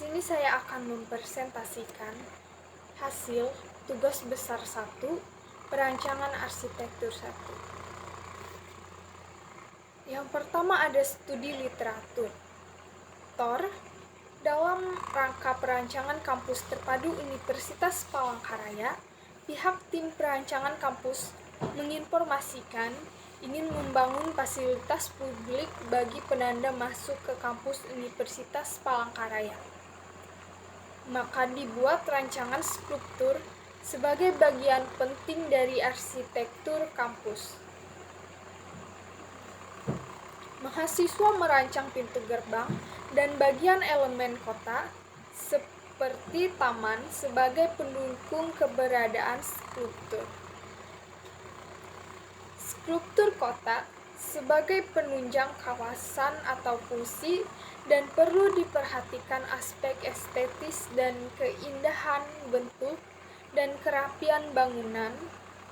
sini saya akan mempresentasikan hasil tugas besar 1, perancangan arsitektur 1. Yang pertama ada studi literatur. Dalam rangka perancangan kampus terpadu Universitas Palangkaraya, pihak tim perancangan kampus menginformasikan ingin membangun fasilitas publik bagi penanda masuk ke kampus Universitas Palangkaraya. Maka dibuat rancangan struktur sebagai bagian penting dari arsitektur kampus. Mahasiswa merancang pintu gerbang dan bagian elemen kota seperti taman sebagai pendukung keberadaan struktur. Struktur kota sebagai penunjang kawasan atau fungsi dan perlu diperhatikan aspek estetis dan keindahan bentuk dan kerapian bangunan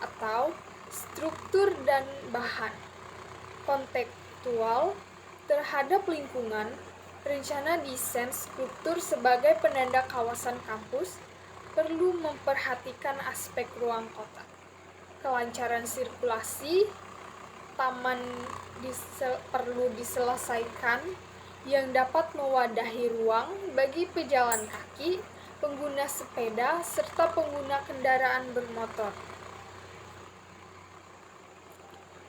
atau struktur dan bahan kontekstual terhadap lingkungan. Rencana desain struktur sebagai penanda kawasan kampus perlu memperhatikan aspek ruang kota, kelancaran sirkulasi, taman perlu diselesaikan yang dapat mewadahi ruang bagi pejalan kaki, pengguna sepeda, serta pengguna kendaraan bermotor.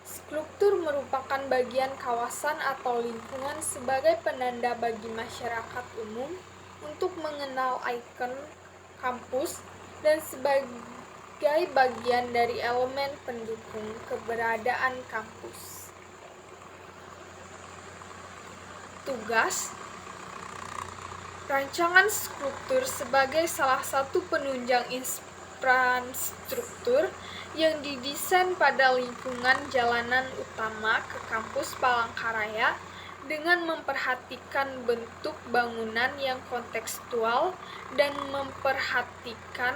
Struktur merupakan bagian kawasan atau lingkungan sebagai penanda bagi masyarakat umum untuk mengenal ikon kampus dan sebagai bagian dari elemen pendukung keberadaan kampus. Tugas rancangan struktur sebagai salah satu penunjang infrastruktur yang didesain pada lingkungan jalanan utama ke kampus Palangkaraya dengan memperhatikan bentuk bangunan yang kontekstual dan memperhatikan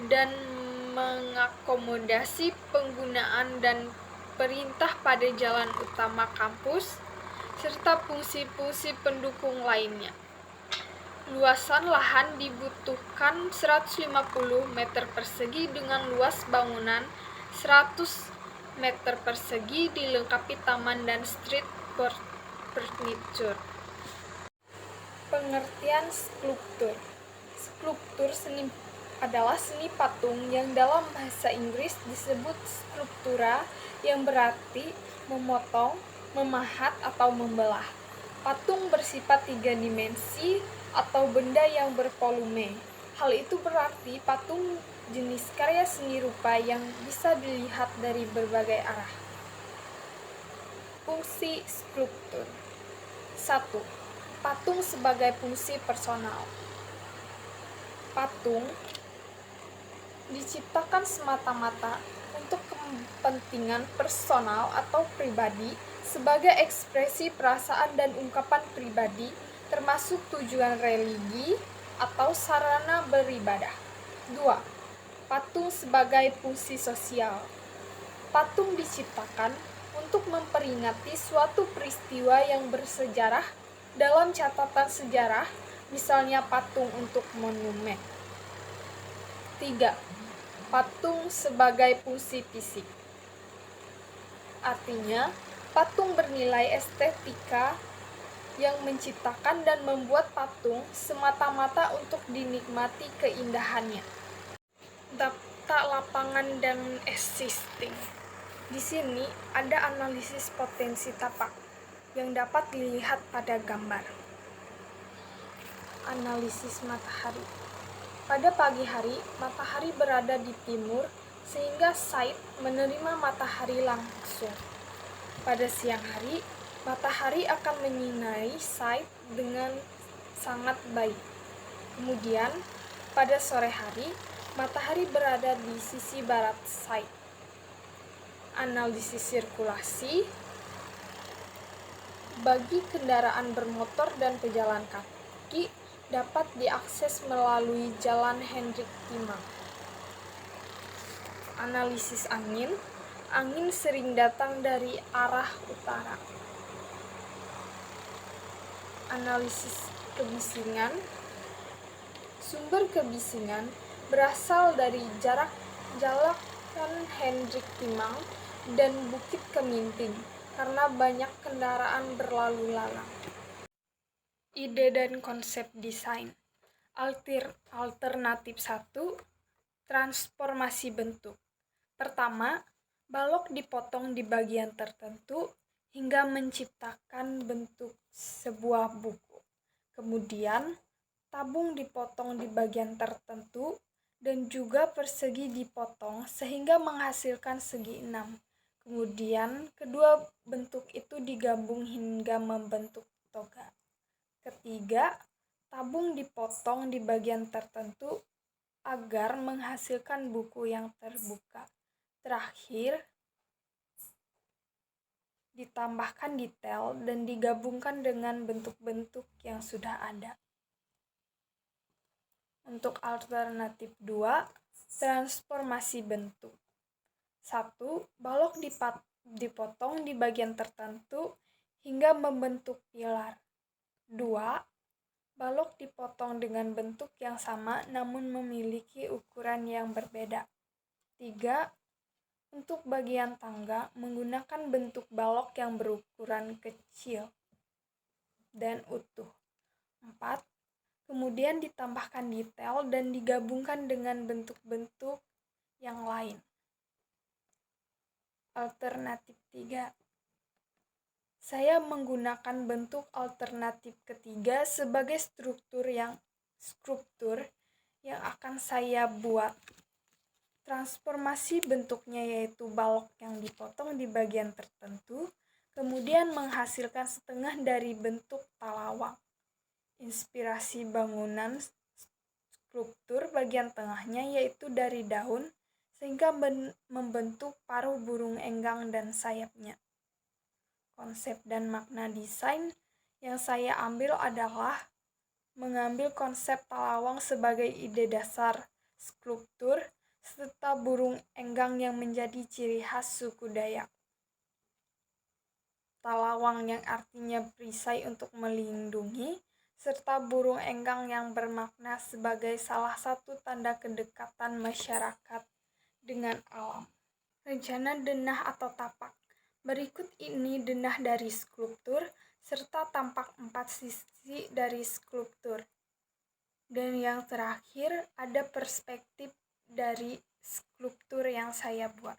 dan mengakomodasi penggunaan dan perintah pada jalan utama kampus serta fungsi-fungsi pendukung lainnya. Luasan lahan dibutuhkan 150 meter persegi dengan luas bangunan 100 meter persegi dilengkapi taman dan street furniture. Pengertian struktur. Struktur seni adalah seni patung yang dalam bahasa Inggris disebut struktura yang berarti memotong, memahat, atau membelah. Patung bersifat 3 dimensi atau benda yang bervolume. Hal itu berarti patung jenis karya seni rupa yang bisa dilihat dari berbagai arah. Fungsi struktur. 1. Patung sebagai fungsi personal. Patung diciptakan semata-mata untuk kepentingan personal atau pribadi sebagai ekspresi perasaan dan ungkapan pribadi, termasuk tujuan religi atau sarana beribadah. 2. Patung sebagai fungsi sosial. Patung diciptakan untuk memperingati suatu peristiwa yang bersejarah dalam catatan sejarah, misalnya patung untuk monumen. 3. Patung sebagai fungsi fisik. Artinya, patung bernilai estetika yang menciptakan dan membuat patung semata-mata untuk dinikmati keindahannya. Data lapangan dan existing. Di sini ada analisis potensi tapak yang dapat dilihat pada gambar. Analisis matahari. Pada pagi hari, matahari berada di timur sehingga site menerima matahari langsung. Pada siang hari, matahari akan menyinari site dengan sangat baik. Kemudian, pada sore hari, matahari berada di sisi barat site. Analisis sirkulasi. Bagi kendaraan bermotor dan pejalan kaki dapat diakses melalui Jalan Hendrik Timang. Analisis angin. Angin sering datang dari arah utara. Analisis kebisingan. Sumber kebisingan berasal dari Jalakan Hendrik Timang dan Bukit Keminting karena banyak kendaraan berlalu lalang. Ide dan konsep desain. Alternatif 1, transformasi bentuk. Pertama, balok dipotong di bagian tertentu hingga menciptakan bentuk sebuah buku. Kemudian, tabung dipotong di bagian tertentu dan juga persegi dipotong sehingga menghasilkan segi 6. Kemudian, kedua bentuk itu digabung hingga membentuk toga. Ketiga, tabung dipotong di bagian tertentu agar menghasilkan buku yang terbuka. Terakhir, ditambahkan detail dan digabungkan dengan bentuk-bentuk yang sudah ada. Untuk alternatif 2, transformasi bentuk. 1. Balok dipotong di bagian tertentu hingga membentuk pilar. 2. Balok dipotong dengan bentuk yang sama namun memiliki ukuran yang berbeda. 3. Untuk bagian tangga menggunakan bentuk balok yang berukuran kecil dan utuh. 4. Kemudian ditambahkan detail dan digabungkan dengan bentuk-bentuk yang lain. Alternatif 3. Saya menggunakan bentuk alternatif ketiga sebagai struktur yang akan saya buat. Transformasi bentuknya yaitu balok yang dipotong di bagian tertentu, kemudian menghasilkan setengah dari bentuk talawang. Inspirasi bangunan struktur bagian tengahnya yaitu dari daun, sehingga membentuk paruh burung enggang dan sayapnya. Konsep dan makna desain yang saya ambil adalah mengambil konsep talawang sebagai ide dasar skulptur, serta burung enggang yang menjadi ciri khas suku Dayak. Talawang yang artinya perisai untuk melindungi, serta burung enggang yang bermakna sebagai salah satu tanda kedekatan masyarakat dengan alam. Rencana denah atau tapak. Berikut ini denah dari skulptur, serta tampak 4 sisi dari skulptur. Dan yang terakhir, ada perspektif dari skulptur yang saya buat.